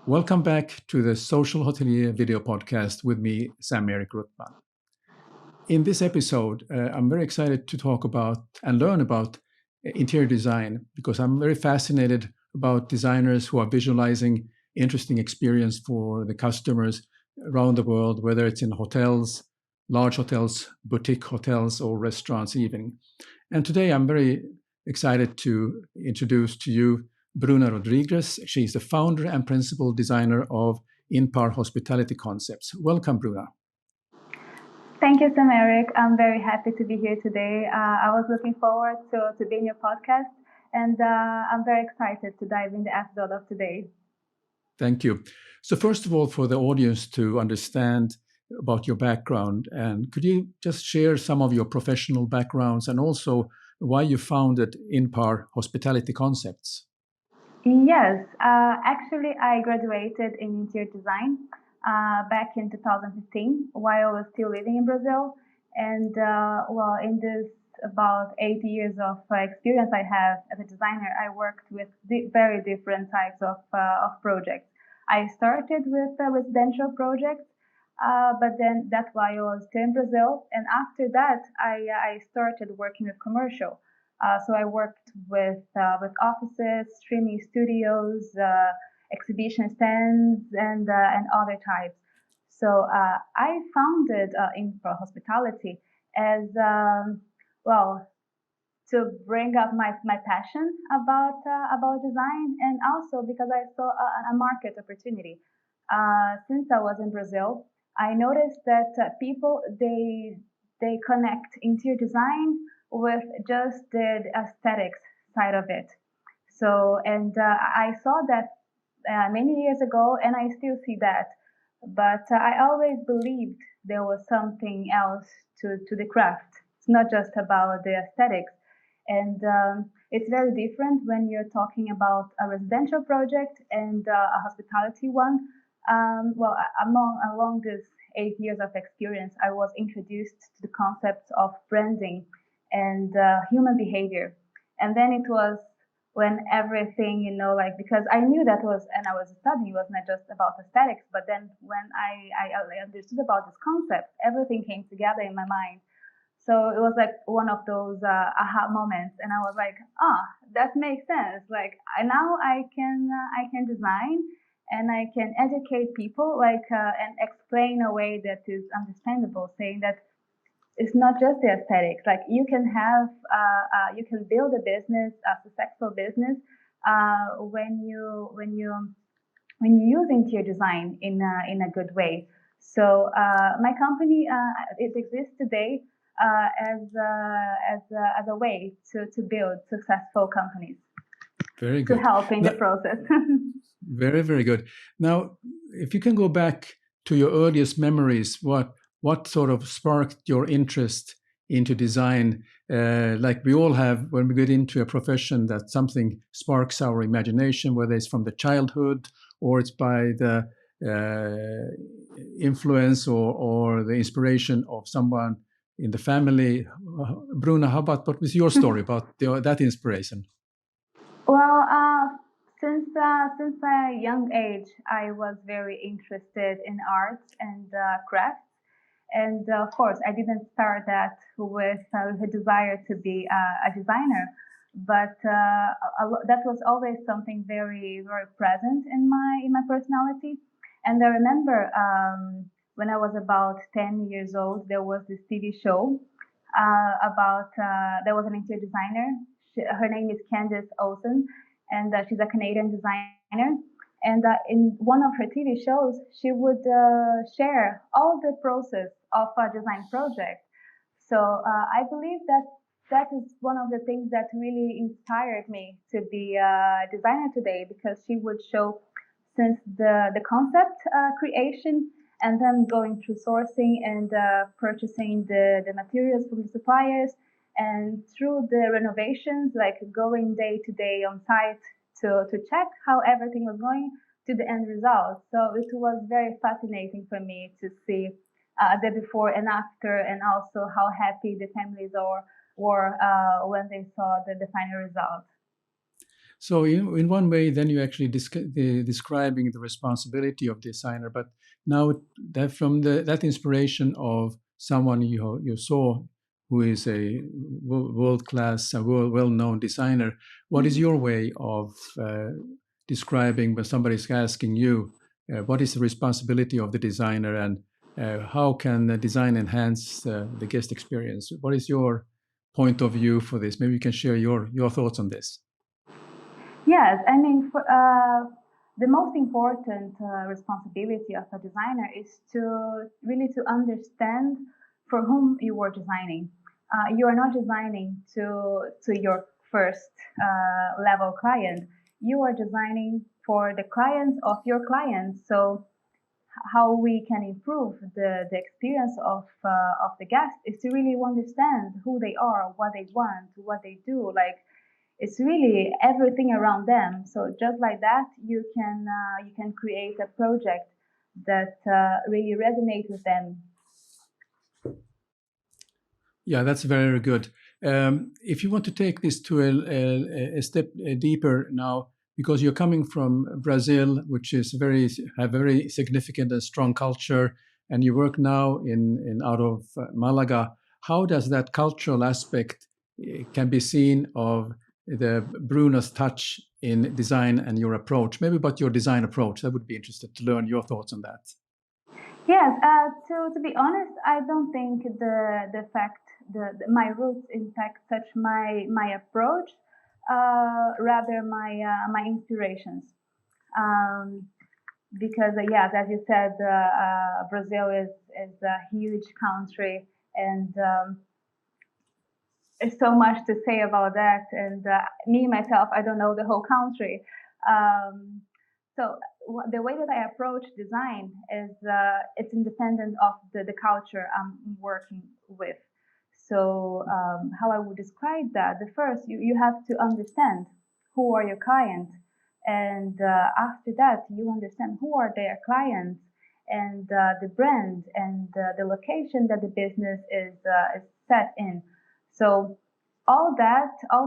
Welcome back to the Social Hotelier video podcast with me, Sam-Erik Ruttmann. In this episode, I'm very excited to talk about and learn about interior design because I'm very fascinated about designers who are visualizing interesting experience for the customers around the world, whether it's in hotels, large hotels, boutique hotels, or restaurants even. And today I'm very excited to introduce to you Bruna Rodrigues. She's the founder and principal designer of INPAR Hospitality Concepts. Welcome, Bruna. Thank you, Sam-Erik. I'm very happy to be here today. I was looking forward to being your podcast, and I'm very excited to dive in the episode of today. Thank you. So first of all, for the audience to understand about your background, and could you just share some of your professional backgrounds and also why you founded INPAR Hospitality Concepts? Yes, actually, I graduated in interior design back in 2015 while I was still living in Brazil. And in this about 8 years of experience I have as a designer, I worked with very different types of projects. I started with residential projects, but then that's why I was still in Brazil. And after that, I started working with commercial. So I worked with offices, streaming studios, exhibition stands, and other types. So I founded INPAR Hospitality as to bring up my passion about design, and also because I saw a market opportunity. Since I was in Brazil, I noticed that people they connect interior design with just the aesthetics side of it. So, and I saw that many years ago, and I still see that. But I always believed there was something else to the craft. It's not just about the aesthetics. And it's very different when you're talking about a residential project and a hospitality one. Along this 8 years of experience, I was introduced to the concepts of branding and human behavior. And then it was when everything, because I knew that was, and I was studying, it was not just about aesthetics, but then when I understood about this concept, everything came together in my mind. So it was like one of those aha moments, and I was like, that makes sense. Like now I can design and I can educate people, and explain a way that is understandable, saying that it's not just the aesthetics. Like you can build a business, a successful business, when you use interior design in a good way. So my company it exists today as a way to build successful companies. Very good. To help in the process. Very, very good. Now, if you can go back to your earliest memories, what sort of sparked your interest into design? Like we all have when we get into a profession, that something sparks our imagination, whether it's from the childhood or it's by the influence or the inspiration of someone in the family. Bruna, what was your story about that inspiration? Well, since a young age, I was very interested in arts and crafts. And of course, I didn't start that with a desire to be a designer, but that was always something very, very present in my personality. And I remember when I was about 10 years old, there was this TV show there was an interior designer. Her name is Candice Olsen, and she's a Canadian designer. And in one of her TV shows, she would share all the process of a design project. So I believe that is one of the things that really inspired me to be a designer today, because she would show since the concept creation, and then going through sourcing and purchasing the materials from the suppliers, and through the renovations, like going day to day on site to check how everything was going, to the end result. So it was very fascinating for me to see the before and after, and also how happy the families were when they saw the final result. So in one way, then you actually describing the responsibility of designer, but now that from that inspiration of someone you saw who is a world class, well known designer, what is your way of describing when somebody's asking you what is the responsibility of the designer and how can the design enhance the guest experience? What is your point of view for this? Maybe you can share your thoughts on this. Yes, I mean, the most important responsibility of a designer is to really to understand for whom you are designing. You are not designing to your first level client. You are designing for the clients of your clients. So how we can improve the experience of the guest is to really understand who they are, what they want, what they do. Like it's really everything around them. So just like that, you can create a project that really resonates with them. Yeah, that's very good. If you want to take this to a step deeper now, because you're coming from Brazil, which is a very significant and strong culture, and you work now in out of Malaga, how does that cultural aspect can be seen of the Bruna's touch in design and your approach? Maybe about your design approach. I would be interested to learn your thoughts on that. Yes, to be honest, I don't think the fact my roots in fact touch my approach, rather my inspirations. Um, because yes, as you said, Brazil is a huge country, and there's so much to say about that. And me myself, I don't know the whole country. Um, so the way that I approach design is it's independent of the culture I'm working with. So how I would describe that, the first you have to understand who are your clients, and after that you understand who are their clients, and the brand and the location that the business is set in. So all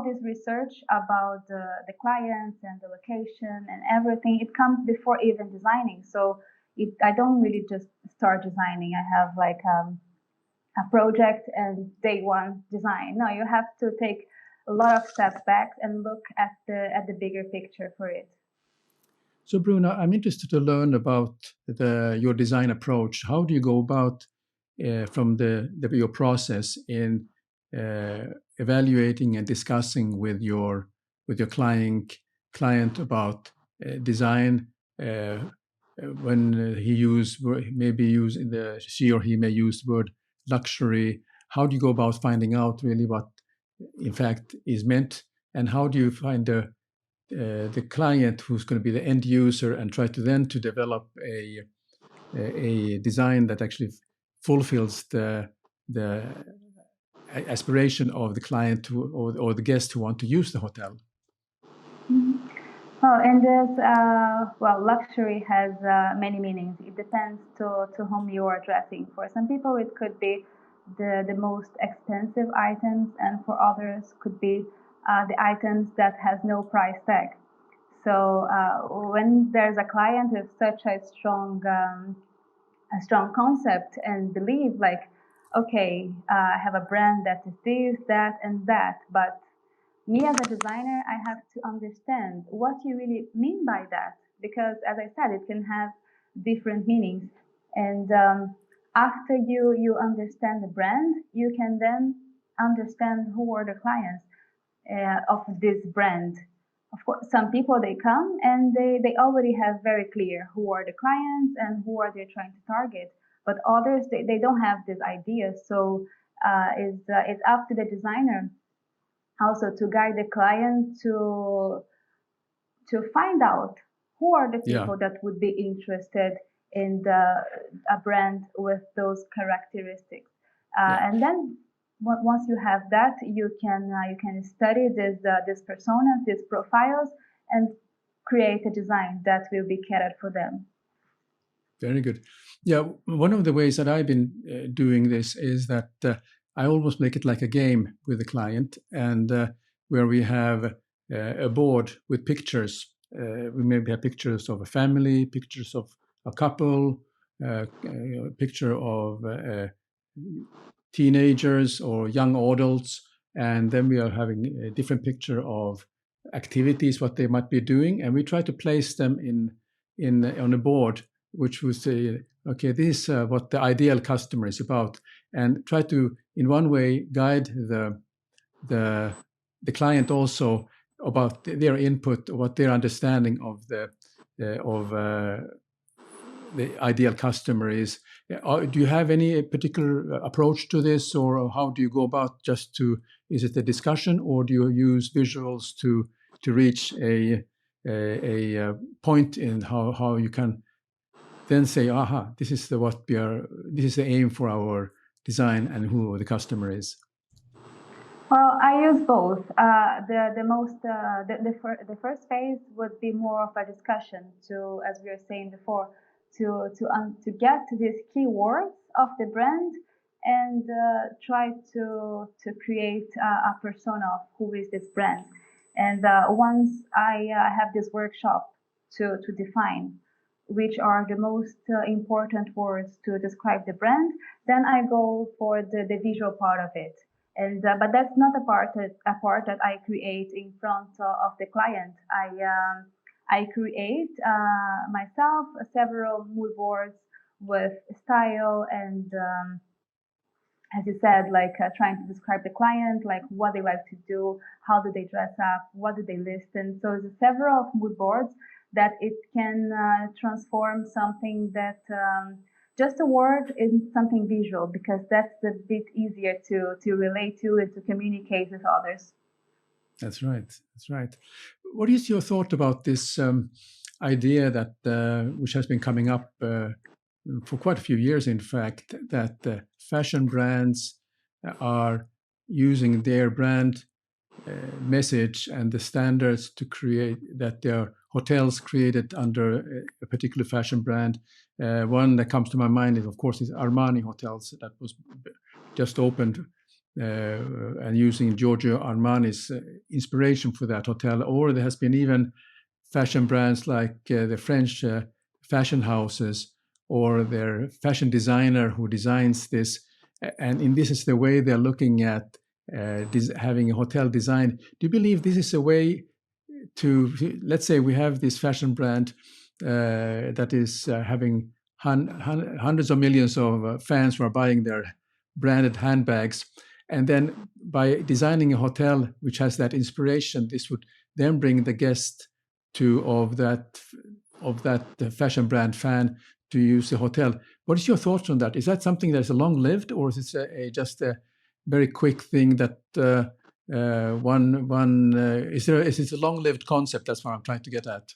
this research about the clients and the location and everything, it comes before even designing. So I don't really just start designing. I have like a project and day one design. No, you have to take a lot of steps back and look at the bigger picture for it. So, Bruna, I'm interested to learn about your design approach. How do you go about from your process in evaluating and discussing with your client about design when she or he may use the word luxury? How do you go about finding out really what in fact is meant, and how do you find the client who's going to be the end user and try to then to develop a design that actually fulfills the aspiration of the client or the guest who want to use the hotel? Mhm. Well, and this, luxury has many meanings. It depends to whom you are addressing. For some people, it could be the most expensive items, and for others, could be the items that has no price tag. So when there's a client with such a strong concept and belief, like, okay, I have a brand that is this, that, and that, but me as a designer, I have to understand what you really mean by that, because as I said, it can have different meanings. And after you understand the brand, you can then understand who are the clients of this brand. Of course, some people they come and they already have very clear who are the clients and who are they trying to target. But others they don't have this idea. So it's up to the designer also to guide the client to find out who are the Yeah. people that would be interested in a brand with those characteristics. Yeah. And then once you have that, you can study this personas, these profiles, and create a design that will be catered for them. Very good. Yeah, one of the ways that I've been doing this is that I almost make it like a game with the client, and where we have a board with pictures. We maybe have pictures of a family, pictures of a couple, a picture of teenagers or young adults, and then we are having a different picture of activities, what they might be doing, and we try to place them in on a board, which would say, okay, this is what the ideal customer is about, and try to, in one way, guide the client also about their input, what their understanding of the ideal customer is. Do you have any particular approach to this, or how do you go about just to, is it a discussion, or do you use visuals to reach a point in how you can then say, aha, this is this is the aim for our design and who the customer is? Well, I use both. The first phase would be more of a discussion to, as we were saying before, to get to these keywords of the brand and try to create a persona of who is this brand. And once I have this workshop to define which are the most important words to describe the brand, then I go for the visual part of it. And but that's not a part that I create in front of the client. I create myself several mood boards with style and as you said, like trying to describe the client, like what they like to do, how do they dress up, what do they listen. So there's several of mood boards that it can transform something that just a word in something visual, because that's a bit easier to relate to and to communicate with others. That's right. That's right. What is your thought about this idea that which has been coming up for quite a few years, in fact, that fashion brands are using their brand message and the standards to create that their hotels created under a particular fashion brand. One that comes to my mind is, of course, is Armani hotels that was just opened and using Giorgio Armani's inspiration for that hotel. Or there has been even fashion brands like the French fashion houses or their fashion designer who designs this. And in this is the way they're looking at having a hotel design. Do you believe this is a way to, let's say we have this fashion brand that is having hundreds of millions of fans who are buying their branded handbags, and then by designing a hotel which has that inspiration, this would then bring the guest of that fashion brand fan to use the hotel. What is your thoughts on that? Is that something that's long-lived, or is it just a very quick thing that is it a long-lived concept? That's what I'm trying to get at.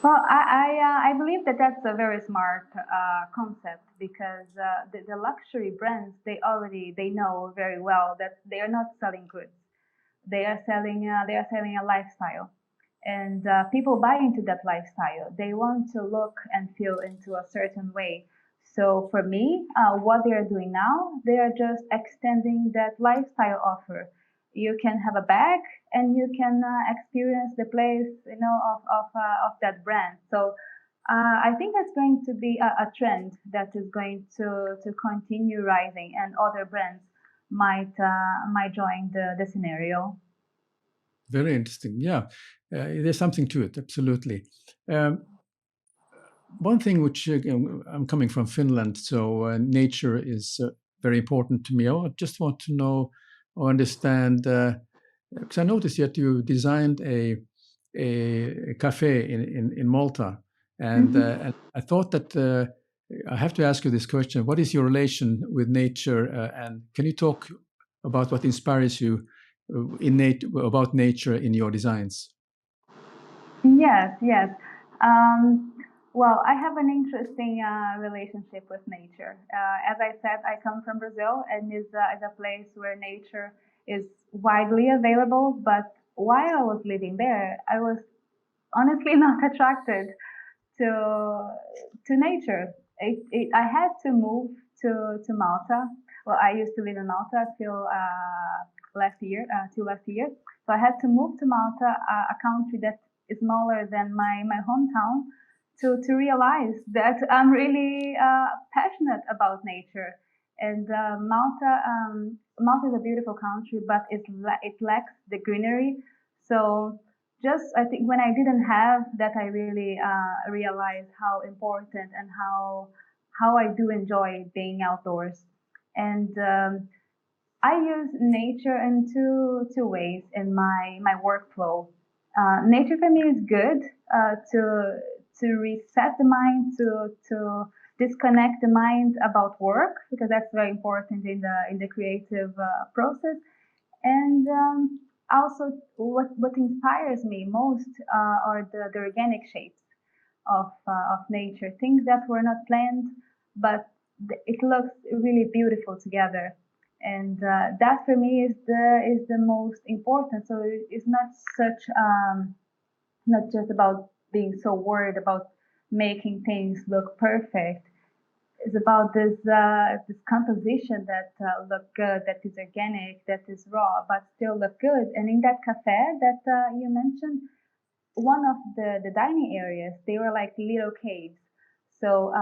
Well, I believe that that's a very smart concept, because the luxury brands, they know very well that they are not selling goods. They are selling a lifestyle, and people buy into that lifestyle. They want to look and feel into a certain way. So for me, what they are doing now, they are just extending that lifestyle offer. You can have a bag and you can experience the place, of that brand. So I think that's going to be a trend that is going to continue rising, and other brands might join the scenario. Very interesting. Yeah, there's something to it. Absolutely. One thing which I'm coming from Finland, so nature is very important to me. I just want to know or understand, because I noticed that you designed a cafe in Malta, and I thought that I have to ask you this question: what is your relation with nature, and can you talk about what inspires you about nature in your designs? Yes, yes. Um, well, I have an interesting relationship with nature. As I said, I come from Brazil, and is a place where nature is widely available. But while I was living there, I was honestly not attracted to nature. I had to move to Malta. Well, I used to live in Malta till last year, till last year. So I had to move to Malta, a country that is smaller than my hometown, to realize that I'm really passionate about nature. And Malta is a beautiful country, but it lacks the greenery. So just I think when I didn't have that, I really realized how important and how I do enjoy being outdoors. And I use nature in two ways in my workflow. Nature for me is good to reset the mind, to disconnect the mind about work, because that's very important in the creative process. And also, what inspires me most are the organic shapes of nature, things that were not planned, but it looks really beautiful together. And that for me is the most important. So it's not such not just about being so worried about making things look perfect. It's about this composition that look good, that is organic, that is raw, but still look good. And in that cafe that you mentioned, one of the dining areas, they were like little caves. So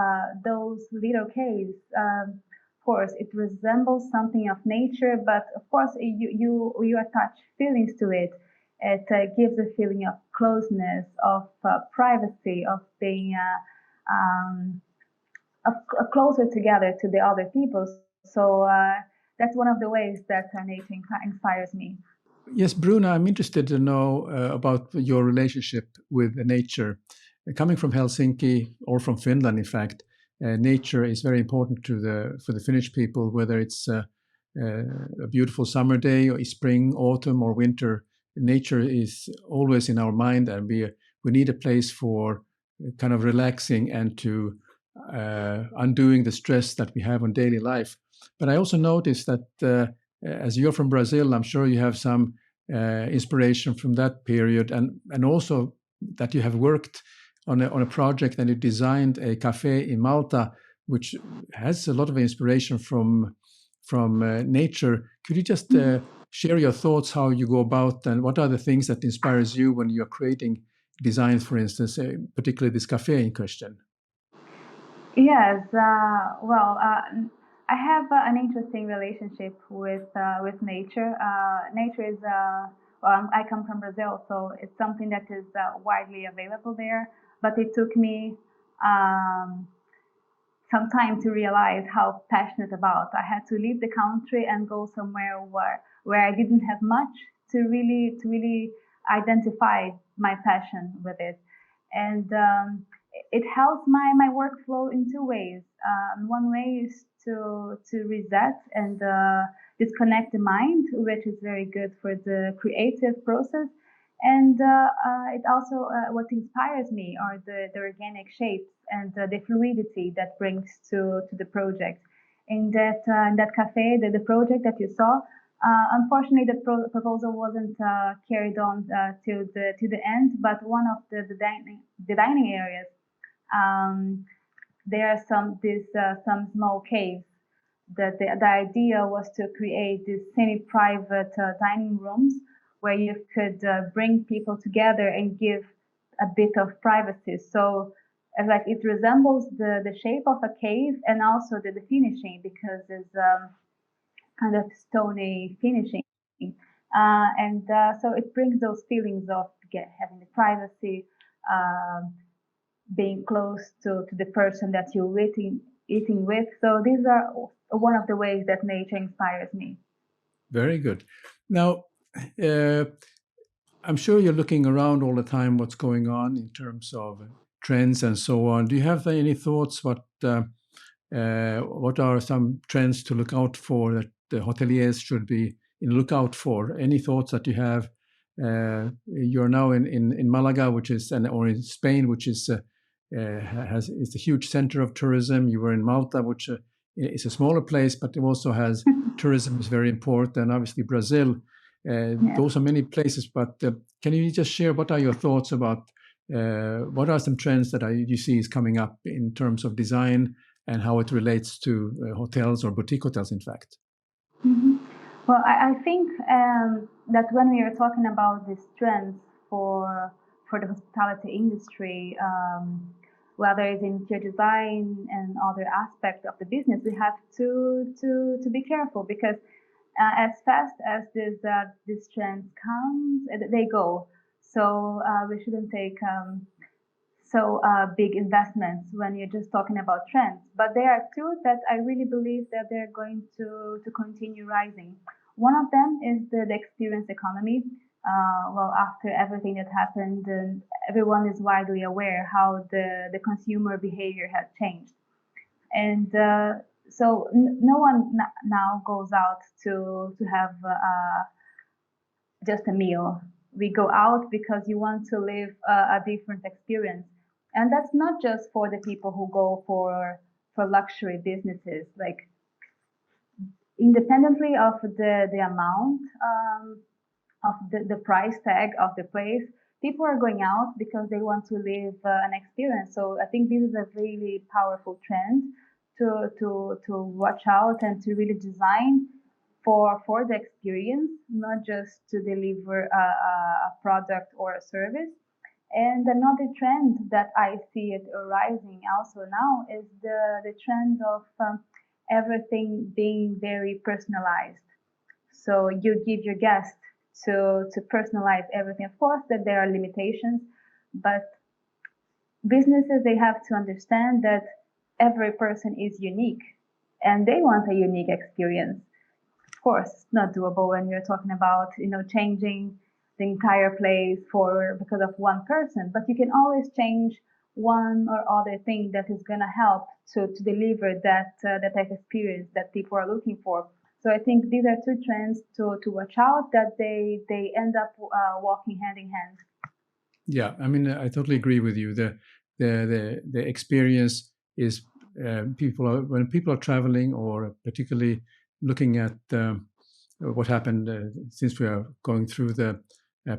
those little caves, of course, it resembles something of nature, but of course you attach feelings to it. It gives a feeling of closeness, of privacy, of being closer together to the other people. So that's one of the ways that nature inspires me. Yes, Bruna, I'm interested to know about your relationship with nature. Coming from Helsinki or from Finland, in fact, nature is very important for the Finnish people, whether it's a beautiful summer day, or spring, autumn, or winter. Nature is always in our mind, and we need a place for kind of relaxing and to undoing the stress that we have on daily life. But I also noticed that as you're from Brazil, I'm sure you have some inspiration from that period, and also that you have worked on a project and you designed a cafe in Malta, which has a lot of inspiration from nature. Could you just share your thoughts, how you go about, and what are the things that inspires you when you're creating designs, for instance, particularly this cafe in question? Yes, well, I have an interesting relationship with nature. Nature is well, I come from Brazil, so it's something that is widely available there. But it took me some time to realize how passionate about. I had to leave the country and go somewhere where I didn't have much to really identify my passion with it. And it helps my workflow in two ways. One way is to reset and disconnect the mind, which is very good for the creative process. And it also what inspires me are the organic shapes and the fluidity that brings to the project. In that cafe, the project that you saw, unfortunately, the proposal wasn't carried on to the end. But one of the dining areas, there are some small caves. That the idea was to create these semi-private dining rooms where you could bring people together and give a bit of privacy. So like it resembles the shape of a cave, and also the finishing, because it's kind of stony finishing. And so it brings those feelings of having the privacy, being close to the person that you're eating with. So these are one of the ways that nature inspires me. Very good. Now, I'm sure you're looking around all the time what's going on in terms of trends and so on. Do you have any thoughts what are some trends to look out for that the hoteliers should be in lookout for? Any thoughts that you have? You're now in Malaga, which is or in Spain, which is is a huge center of tourism. You were in Malta, which is a smaller place, but it also has tourism is very important. Obviously, Brazil. Those are many places, but can you just share what are your thoughts about what are some trends that you see is coming up in terms of design and how it relates to hotels or boutique hotels, in fact? Mm-hmm. Well, I think that when we are talking about these trends for the hospitality industry, whether it's in interior design and other aspects of the business, we have to be careful because as fast as these trends come, they go. So we shouldn't take big investments when you're just talking about trends. But there are two that I really believe that they're going to continue rising. One of them is the experience economy. Well, after everything that happened, and everyone is widely aware how the consumer behavior has changed. And so no one now goes out to have just a meal. We go out because you want to live a different experience. And that's not just for the people who go for luxury businesses. Like independently of the amount of the price tag of the place, people are going out because they want to live an experience. So I think this is a really powerful trend to watch out and to really design for the experience, not just to deliver a product or a service. And another trend that I see it arising also now is the trend of everything being very personalized. So you give your guest to personalize everything. Of course, that there are limitations, but businesses, they have to understand that every person is unique and they want a unique experience. Of course, it's not doable when you're talking about, changing the entire place because of one person, but you can always change one or other thing that is going to help to deliver that type of experience that people are looking for. So I think these are two trends to watch out, that they end up walking hand in hand. Yeah, I mean, I totally agree with you. The experience is when people are traveling, or particularly looking at what happened since we are going through the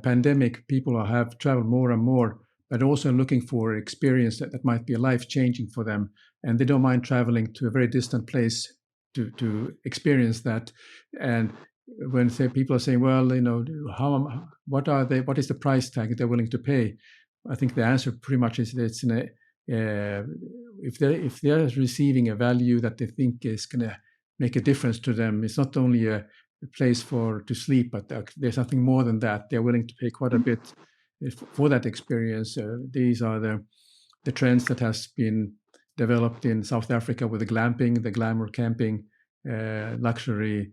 pandemic. People have traveled more and more, but also looking for experience that might be life changing for them, and they don't mind traveling to a very distant place to experience that. And when people are saying, well, what is the price tag they're willing to pay? I think the answer pretty much is that it's if they're receiving a value that they think is going to make a difference to them, it's not only a place to sleep, but there's something more than that. They're willing to pay quite a bit for that experience. These are the trends that has been developed in South Africa with the glamping, the glamour camping, luxury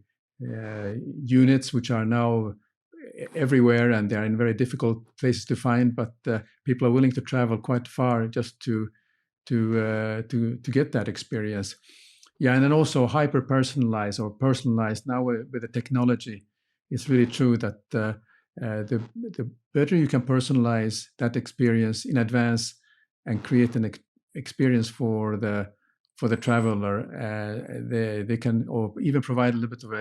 units, which are now everywhere, and they're in very difficult places to find. But people are willing to travel quite far just to get that experience. Yeah, and then also hyper personalized or personalized now with the technology. It's really true that the better you can personalize that experience in advance and create an experience for the traveler, they can, or even provide a little bit of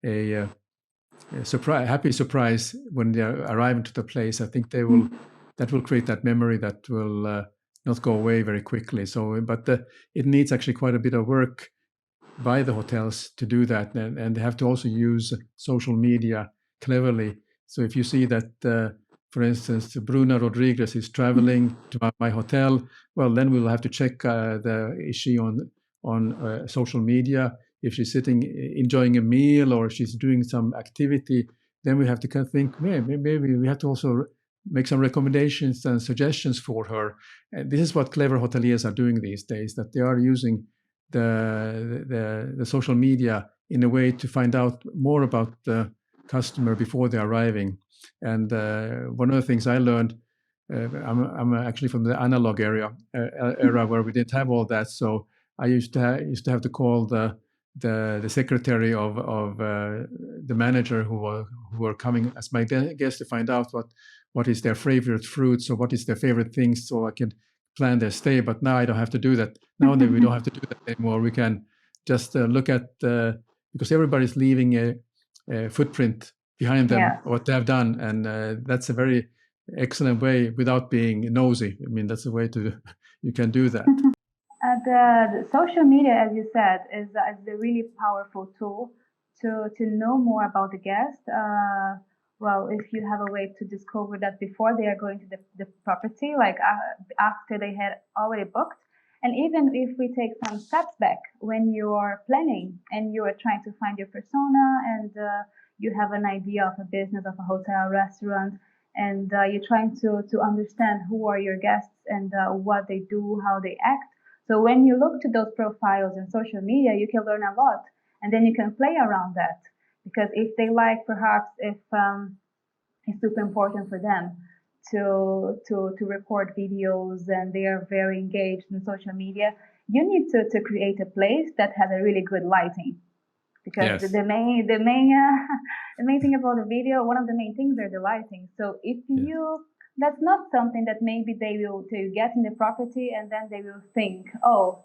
a happy surprise when they arrive into the place. I think that will create that memory that will not go away very quickly. So, but it needs actually quite a bit of work by the hotels to do that, and they have to also use social media cleverly. So if you see that, for instance, Bruna Rodrigues is traveling to my hotel, well, then we'll have to check is she on social media. If she's sitting enjoying a meal, or she's doing some activity, then we have to kind of think, maybe we have to also make some recommendations and suggestions for her. And this is what clever hoteliers are doing these days, that they are using the social media in a way to find out more about the customer before they're arriving. And one of the things I learned, I'm actually from the analog era where we didn't have all that. So I used to have to call the secretary of the manager who were coming as my guest to find out what is their favorite fruits, or what is their favorite things, so I can plan their stay. But now I don't have to do that. Now that we don't have to do that anymore, we can just look at because everybody's leaving a footprint behind them, what they have done, and that's a very excellent way without being nosy. I mean, that's a way you can do that. The social media, as you said, is a really powerful tool to know more about the guest. Well, if you have a way to discover that before they are going to the property, like after they had already booked. And even if we take some steps back, when you are planning and you are trying to find your persona and you have an idea of a business, of a hotel, restaurant, and you're trying to understand who are your guests and what they do, how they act. So when you look to those profiles in social media, you can learn a lot, and then you can play around that. Because if they like, perhaps if it's super important for them to record videos and they are very engaged in social media, you need to create a place that has a really good lighting. Because Yes. the main thing about the video, one of the main things are the lighting. So if Yes. you that's not something that maybe they will to get in the property and then they will think, oh,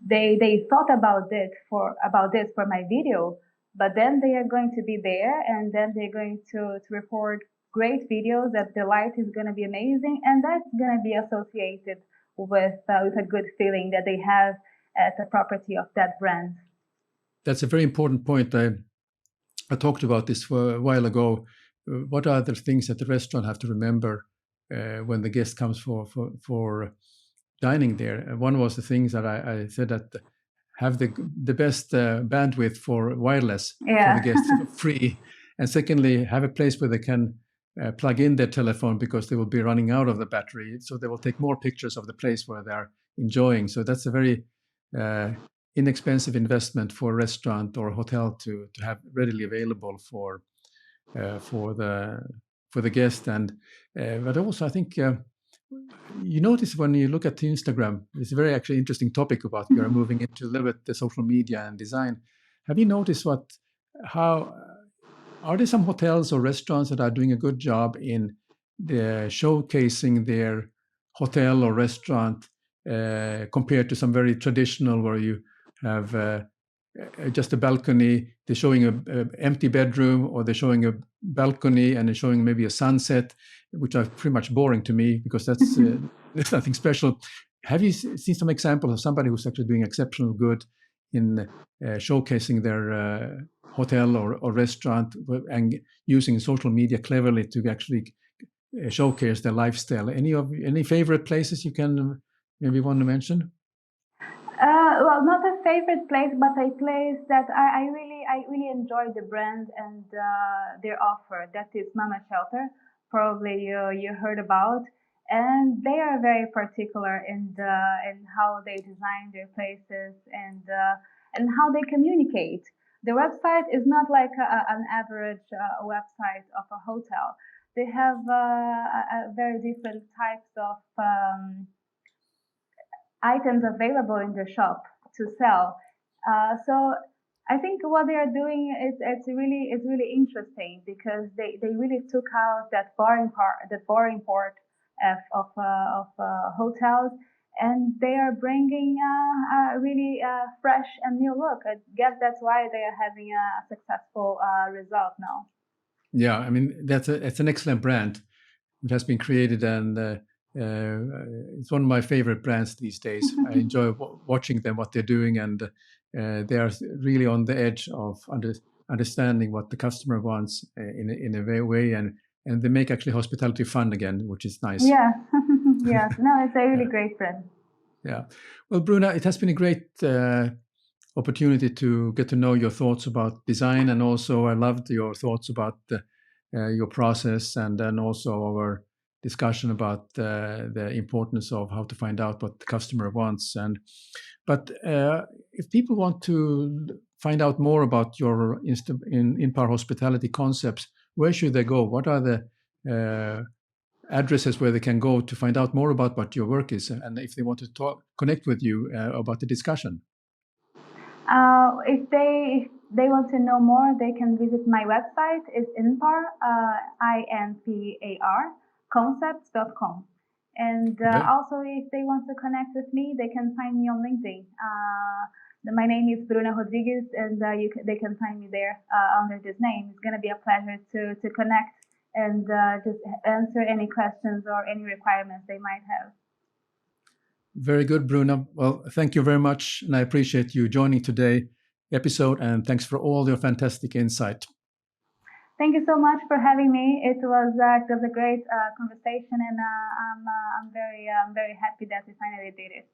they thought about this for my video, but then they are going to be there and then they're going to record great videos that the light is going to be amazing, and that's going to be associated with a good feeling that they have at the property of that brand. That's a very important point. I talked about this for a while ago. What are the things that the restaurant have to remember when the guest comes for dining there? One was the things that I said that have the best bandwidth for wireless for the Yeah. guests free, and secondly, have a place where they can plug in their telephone because they will be running out of the battery, so they will take more pictures of the place where they are enjoying. So that's a very inexpensive investment for a restaurant or a hotel to have readily available for the guest. And but also I think you notice when you look at Instagram, it's a very actually interesting topic about we are moving into a little bit the social media and design. Have you noticed how are there some hotels or restaurants that are doing a good job in showcasing their hotel or restaurant compared to some very traditional where you have just a balcony, they're showing a empty bedroom, or they're showing a balcony and they're showing maybe a sunset, which are pretty much boring to me because that's nothing special. Have you seen some examples of somebody who's actually doing exceptional good in showcasing their hotel or restaurant and using social media cleverly to actually showcase their lifestyle? Any favorite places you can maybe want to mention? Well, not a favorite place, but a place that I really enjoy the brand and their offer. That is Mama Shelter. Probably you heard about, and they are very particular in how they design their places and how they communicate. The website is not like an average website of a hotel. They have a very different types of items available in the shop to sell. So I think what they are doing is it's really interesting because they really took out that boring part of hotels, and they are bringing a really fresh and new look. I guess that's why they are having a successful result now. Yeah, I mean it's an excellent brand. It has been created, and it's one of my favorite brands these days. I enjoy watching them, what they're doing, and they are really on the edge of understanding what the customer wants in a way, and they make actually hospitality fun again, which is nice. Yeah, yeah. No, it's a really Yeah. great brand. Yeah. Well, Bruna, it has been a great opportunity to get to know your thoughts about design, and also I loved your thoughts about your process, and then also our discussion about the importance of how to find out what the customer wants. But if people want to find out more about your INPAR Hospitality Concepts, where should they go? What are the addresses where they can go to find out more about what your work is, and if they want to connect with you about the discussion? If they want to know more, they can visit my website. It's INPAR, INPAR concepts.com. And Okay. also, if they want to connect with me, they can find me on LinkedIn. My name is Bruna Rodrigues, and they can find me there under this name. It's going to be a pleasure to connect and just answer any questions or any requirements they might have. Very good, Bruna. Well, thank you very much, and I appreciate you joining today. episode, and thanks for all your fantastic insight. Thank you so much for having me. It was a great conversation, and I'm very happy that we finally did it.